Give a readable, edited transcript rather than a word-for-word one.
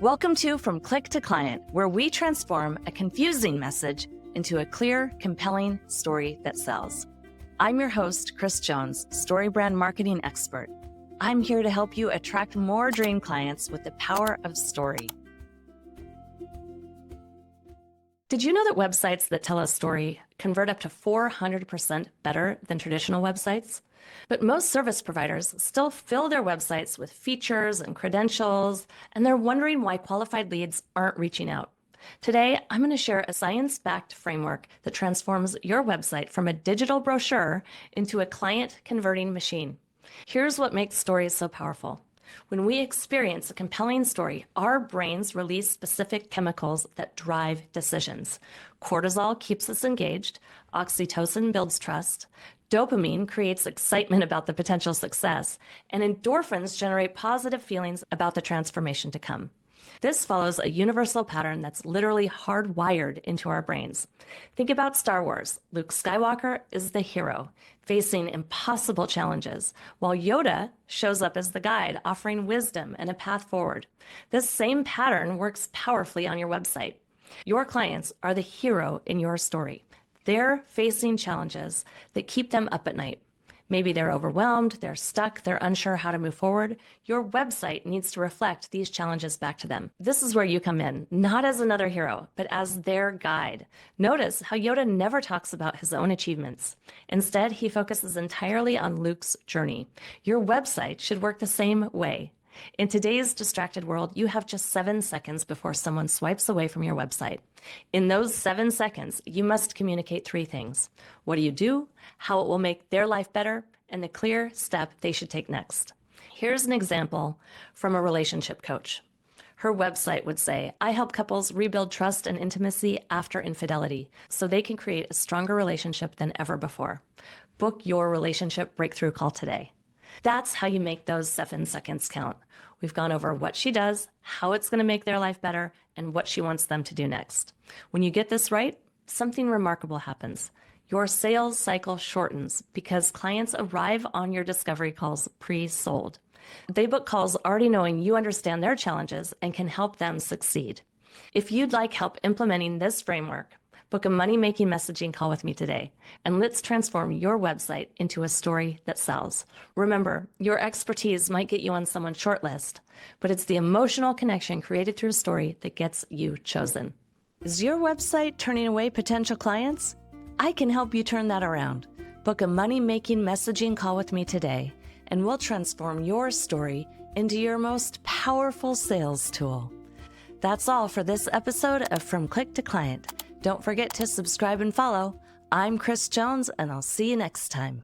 Welcome to From Click to Client, where we transform a confusing message into a clear, compelling story that sells. I'm your host, Kris Jones, Storybrand marketing expert. I'm here to help you attract more dream clients with the power of story. Did you know that websites that tell a story convert up to 400% better than traditional websites? But most service providers still fill their websites with features and credentials, and they're wondering why qualified leads aren't reaching out. Today, I'm going to share a science-backed framework that transforms your website from a digital brochure into a client-converting machine. Here's what makes stories so powerful. When we experience a compelling story, our brains release specific chemicals that drive decisions. Cortisol keeps us engaged, oxytocin builds trust, dopamine creates excitement about the potential success, and endorphins generate positive feelings about the transformation to come. This follows a universal pattern that's literally hardwired into our brains. Think about Star Wars. Luke Skywalker is the hero, facing impossible challenges, while Yoda shows up as the guide, offering wisdom and a path forward. This same pattern works powerfully on your website. Your clients are the hero in your story. They're facing challenges that keep them up at night. Maybe they're overwhelmed, they're stuck, they're unsure how to move forward. Your website needs to reflect these challenges back to them. This is where you come in, not as another hero, but as their guide. Notice how Yoda never talks about his own achievements. Instead, he focuses entirely on Luke's journey. Your website should work the same way. In today's distracted world, you have just 7 seconds before someone swipes away from your website. In those 7 seconds, you must communicate 3 things. What do? How it will make their life better, and the clear step they should take next. Here's an example from a relationship coach. Her website would say, I help couples rebuild trust and intimacy after infidelity so they can create a stronger relationship than ever before. Book your relationship breakthrough call today. That's how you make those 7 seconds count. We've gone over what she does, how it's going to make their life better, and what she wants them to do next. When you get this right, something remarkable happens. Your sales cycle shortens because clients arrive on your discovery calls pre-sold. They book calls already knowing you understand their challenges and can help them succeed. If you'd like help implementing this framework, book a money-making messaging call with me today, and let's transform your website into a story that sells. Remember, your expertise might get you on someone's shortlist, but it's the emotional connection created through a story that gets you chosen. Is your website turning away potential clients? I can help you turn that around. Book a money-making messaging call with me today, and we'll transform your story into your most powerful sales tool. That's all for this episode of From Click to Client. Don't forget to subscribe and follow. I'm Kris Jones, and I'll see you next time.